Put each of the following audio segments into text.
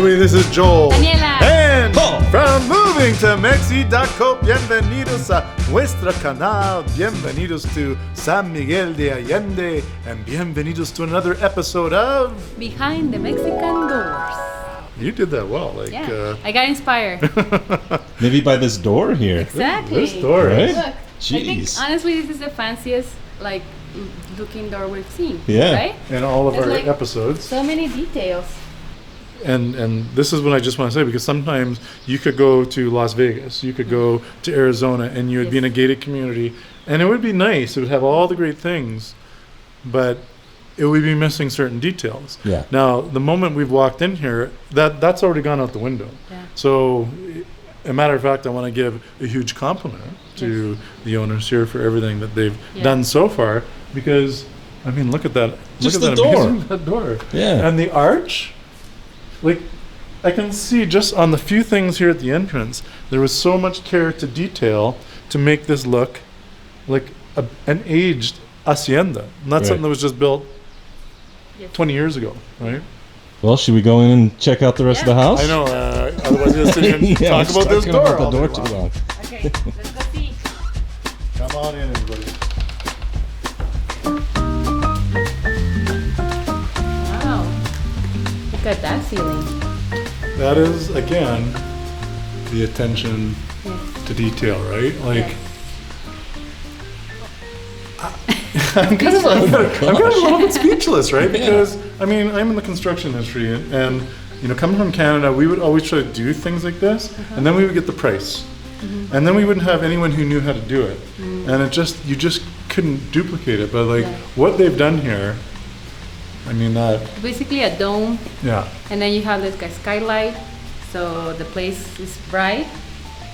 this is Joel. Daniela. And from moving to Mexico, bienvenidos a nuestro canal. Bienvenidos to San Miguel de Allende. And bienvenidos to another episode of Behind the Mexican Doors. You did that well. I got inspired. Maybe by this door here. Exactly. This door, Right? Look, Jeez. I think honestly this is the fanciest looking door we've seen. Yeah. Right? in all of It's our like episodes. So many details. And this is what I just want to say, because sometimes you could go to Las Vegas, you could go to Arizona, and you would be in a gated community, and it would be nice. It would have all the great things, but it would be missing certain details. Yeah. Now, the moment we've walked in here, that's already gone out the window. Yeah. So, a matter of fact, I want to give a huge compliment to the owners here for everything that they've done so far, because, I mean, look at that. Just look at the door. that door. Yeah. And the arch. Like, I can see just on the few things here at the entrance, there was so much care to detail to make this look like an aged hacienda, not something that was just built 20 years ago, right? Well, should we go in and check out the rest of the house? I know, otherwise we're going to sit here and Yeah, talk about this talking door about all the door day too long. long. Okay, let's go see. Come on in, everybody. Wow. Look at that ceiling. That is, again, the attention to detail, right? Like, I'm kind of a little bit speechless, right? Because, I mean, I'm in the construction industry, and you know, coming from Canada, we would always try to do things like this, and then we would get the price. And then we wouldn't have anyone who knew how to do it. And you just couldn't duplicate it. But like, what they've done here, I mean, that, Basically a dome, yeah. and then you have this skylight, so the place is bright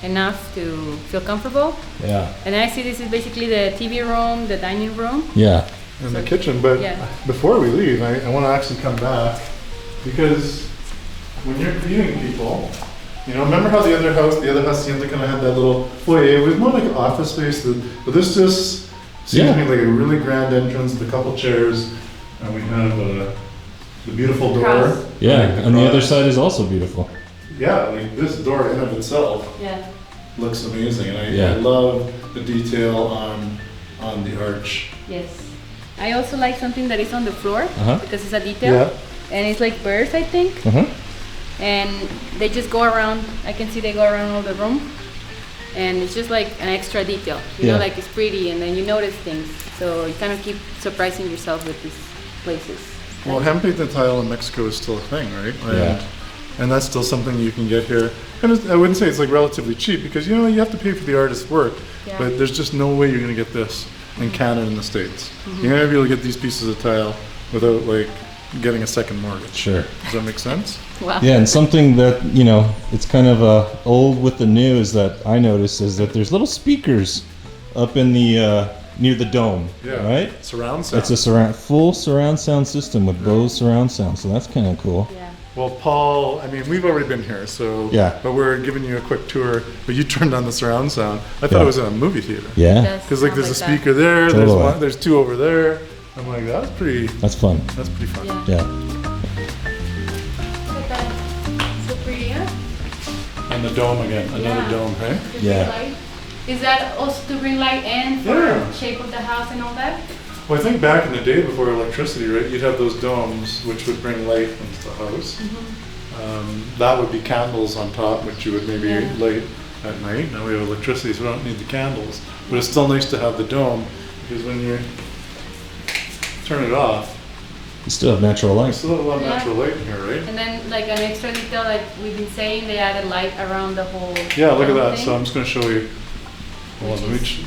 enough to feel comfortable. Yeah. And then I see this is basically the TV room, the dining room. Yeah. In the kitchen, but before we leave, I want to actually come back, because when you're feeding people, you know, remember how the other hacienda kind of had that little foyer? It was more like an office space, but this just seems to me like a really grand entrance with a couple chairs, and we have the beautiful door. Cross. Yeah. Like And the other cross. side is also beautiful. Yeah, like this door in of itself Yeah. looks amazing, and I Yeah. love the detail on the arch. Yes. I also like something that is on the floor Uh-huh. because it's a detail. Yeah. And it's like birds, I think. Uh-huh. And they just go around. I can see they go around all the room. And it's just like an extra detail. You know, like it's pretty, and then you notice things. So you kind of keep surprising yourself with these places. Well, hand-painted tile in Mexico is still a thing, right? And that's still something you can get here. And I wouldn't say it's like relatively cheap, because you know you have to pay for the artist's work, but there's just no way you're going to get this in Canada and the States. You're going to be able to get these pieces of tile without like getting a second mortgage. Sure. Does that make sense? Wow. Yeah, and something that, you know, it's kind of old with the new is that I noticed is that there's little speakers up in the near the dome, right? Surround sound. It's a full surround sound system with Bose surround sound, so that's kind of cool. Yeah. Well, Paul, I mean, we've already been here, so but we're giving you a quick tour. But you turned on the surround sound. I thought it was in a movie theater. Yeah. Because like there's a Sounds like speaker there, Totally. there's two over there. I'm like, that's pretty fun. That's pretty fun. Yeah. Yeah. Look at that. So pretty, huh? And the dome again, another dome, right? The Yeah. green light. Is that also to bring light in for Yeah. shape of the house and all that? Well, I think back in the day before electricity, right, you'd have those domes which would bring light into the house. That would be candles on top, which you would maybe light at night. Now we have electricity, so we don't need the candles. But it's still nice to have the dome, because when you turn it off, You still have natural you light. still have a lot of natural light in here, right? And then like an extra detail, like we've been saying, they added light around the whole Yeah, look at dome that. thing. So I'm just going to show you. Hold on, let me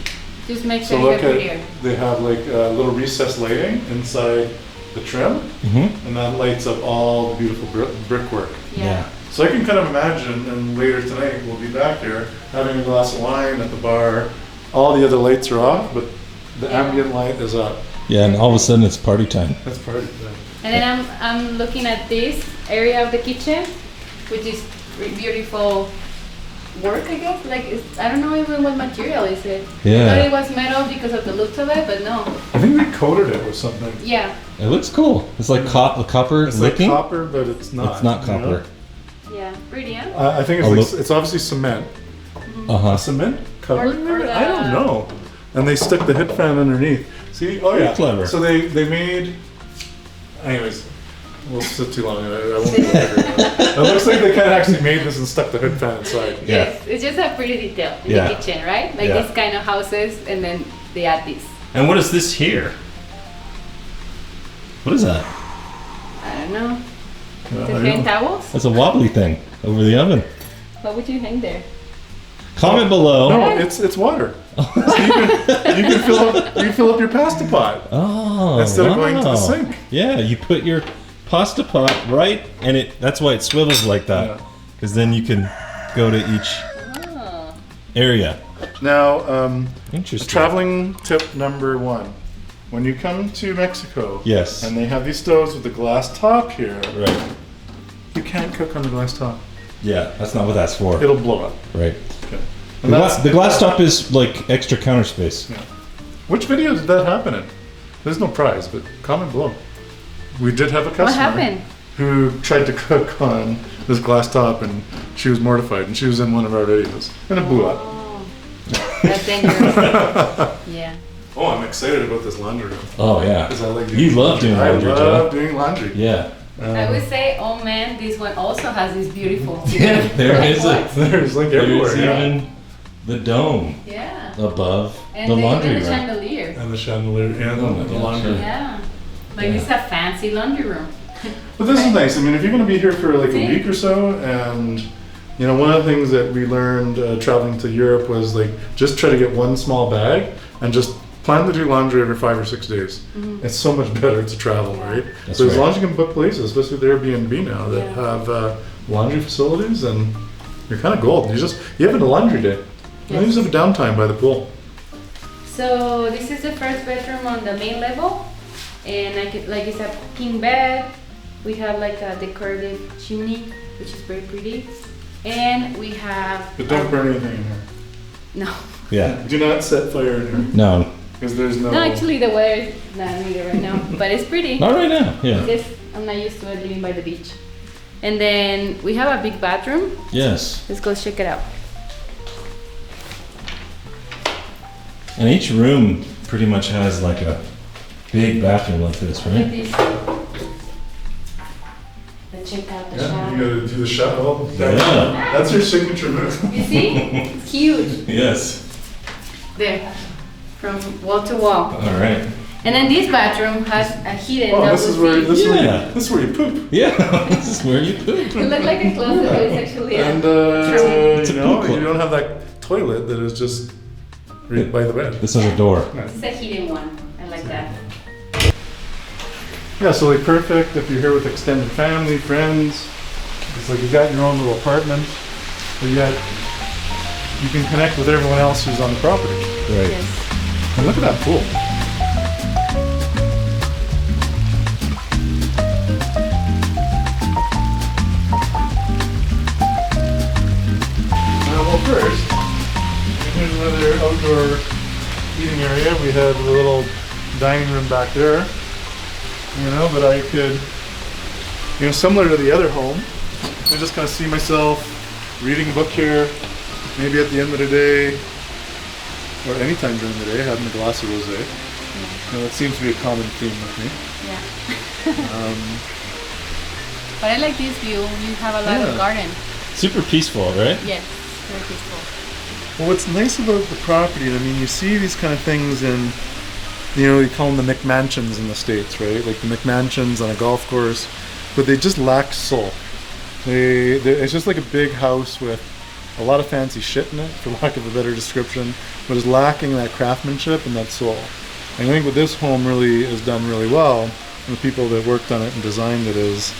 Just make So sure you look get at, prettier. they have like little recessed lighting inside the trim, and that lights up all the beautiful brickwork. Yeah. So I can kind of imagine, and later tonight we'll be back here having a glass of wine at the bar. All the other lights are off, but the ambient light is up. Yeah, and all of a sudden it's party time. That's part of it. And then I'm looking at this area of the kitchen, which is beautiful work, I guess. Like I don't know even what material is it. Yeah. I thought it was metal because of the looks of it, but no. I think they coated it with something. Yeah. It looks cool. It's like copper It's licking. like copper, but it's not. It's not you know? copper. Yeah, pretty, huh? I think it's Oh, like, look. it's obviously cement. Uh-huh. Cement covering Or it? I don't know. And they stuck the head fan underneath. See? Oh yeah. Clever. So they made. Anyways, we'll sit too long. I won't go there. It looks like they kind of actually made this and stuck the hood fan inside. Yes, it's just a pretty detail in Yeah. the kitchen, right? Like Yeah. these kind of houses, and then they add this. And what is this here? What is that? I don't know. I To don't hang know. towels? That's a wobbly thing over the oven. What would you hang there? Comment below. No, it's water. So you can fill up your pasta pot Oh, instead of going to the wow. sink. Yeah, you put your pasta pot right, and that's why it swivels like that, Yeah. because then you can go to each Oh. area. Now, Interesting. traveling tip number 1: when you come to Mexico, Yes. and they have these stoves with the glass top here, Right. you can't cook on the glass top. Yeah, that's not what that's for. It'll blow up. Right. Okay. The And that's, glass top is like extra counter space. yeah. Which video did that happen in? There's no prize, but comment below. We did have a customer What happened? who tried to cook on this glass top, and she was mortified, and she was in one of our videos, and it blew up. Oh. That's dangerous. Yeah. Oh, I'm excited about this laundry room. Oh yeah. 'Cause I like You love doing laundry, I Joe. love doing laundry. Yeah. I would say, oh man, this one also has this beautiful. Yeah, there is What? There's like There's everywhere. Yeah. even the dome Yeah. above And the then laundry even the room. chandelier. And the chandelier and Oh my the gosh, laundry. Yeah. Like Yeah. this is a fancy laundry room. But this is nice. I mean, if you're going to be here for like a See? week or so, and you know, one of the things that we learned traveling to Europe was like just try to get one small bag and just plan to do laundry every 5 or 6 days. It's so much better to travel, right? That's so as right. long as you can book places, especially with Airbnb now that Yeah. have laundry facilities, and you're kind of gold. You have a laundry day. And you just have a downtime by the pool. So this is the first bedroom on the main level, and like it's a king bed. We have like a decorative chimney, which is very pretty, and we have. But don't burn anything in here. No. Yeah. Do not set fire in here No, because there's no. No, actually the weather is not neither right now, but it's pretty. not right now. Yeah. Just I'm not used to it living by the beach. And then we have a big bathroom. Yes. Let's go check it out. And each room pretty much has like a big bathroom like this, Look at right? this. Let's check out the Yeah, shower. you gotta do the shuttle. Yeah. That's your signature move. You see? It's huge. Yes. There. From wall to wall. All right. And then this bathroom has a hidden Oh, this is where WC. this is where Yeah. you, this is where you poop. Yeah. This is where you poop. It looks like a closet, but it's actually a And It's a you know, poop club. you don't have that toilet that is just right by the bed. This is a door. It's a hidden one. I like that. Yeah, so like perfect if you're here with extended family, friends. It's like you got your own little apartment, but yet you can connect with everyone else who's on the property. Right. Yes. And look at that pool. Well, first, here's another outdoor eating area. We have a little dining room back there, you know, but I could, you know, similar to the other home, I just kind of see myself reading a book here, maybe at the end of the day, or anytime during the day, having a glass of rosé. You know, that seems to be a common theme with me. Yeah. But I like this view. You have a lot Yeah. of garden. Super peaceful, right? Yes. Very peaceful. Well, what's nice about the property, and I mean, you see these kind of things in, you know, you call them the McMansions in the States, right? Like the McMansions on a golf course, but they just lack soul. It's just like a big house with a lot of fancy shit in it, for lack of a better description, but is lacking that craftsmanship and that soul. And I think what this home really has done really well, and the people that worked on it and designed it is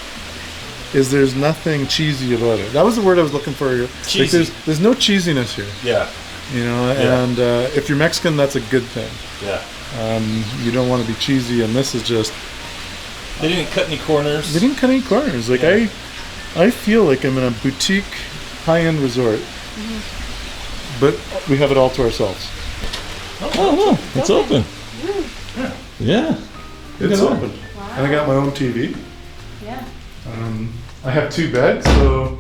there's nothing cheesy about it. That was the word I was looking for. Like Cheesy. there's no cheesiness here. Yeah. You know, Yeah. and if you're Mexican, that's a good thing. Yeah. You don't want to be cheesy, and this is just, They didn't cut any corners. they didn't cut any corners. Like Yeah. I feel like I'm in a boutique, high-end resort, but we have it all to ourselves. Oh no, it's open. Yeah, Yeah. Look it's at that. open. And I got my own TV. Yeah. I have 2 beds, so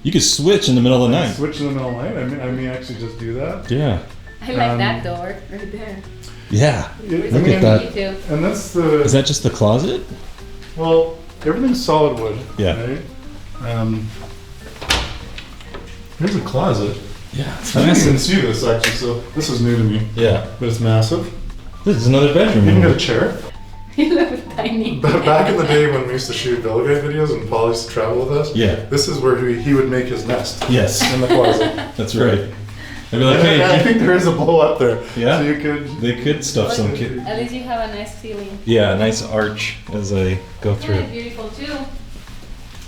You could switch in the middle of the night. Switch in the middle of the night. I may actually just do that. Yeah. I like that door right there. Yeah. It- Look at that. Me too. And that's the. Is that just the closet? Well, everything's solid wood. Yeah. Right? Here's a closet. Yeah. It's I didn't even massive. see this actually, so this is new to me. Yeah. But it's massive. This is another bedroom. You can get a chair. You look tiny. But back in the day when we used to shoot Villa Guy videos and Paul used to travel with us, Yeah. this is where he would make his nest. Yes. In the closet. That's right. I'd be like, And I hey, think there is a bowl up there. Yeah. So you could. they could stuff some kid. At least you have a nice ceiling. Yeah, a nice arch as I go Yeah, through. beautiful too,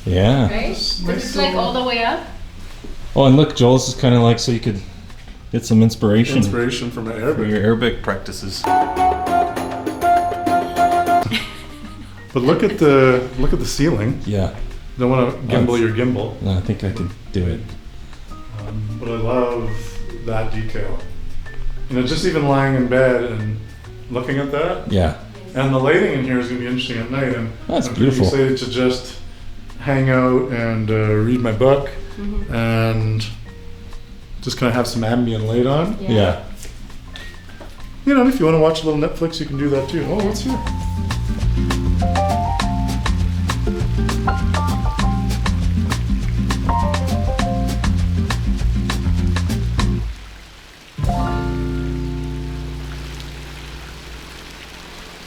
Yeah. right? Nice So it's like little- all the way up. Oh, and look, Joel, this is kind of like so you could get some inspiration Inspiration from an for Arabic. your Arabic practices. But look at the ceiling. Yeah. Don't want to gimbal your gimbal. No, I think I could do it. But I love that detail. You know, just even lying in bed and looking at that. Yeah. And the lighting in here is going to be interesting at night. And That's I'm beautiful. pretty excited to just hang out and read my book and just kind of have some ambient light on. Yeah. You know, if you want to watch a little Netflix, you can do that too. Oh, what's here?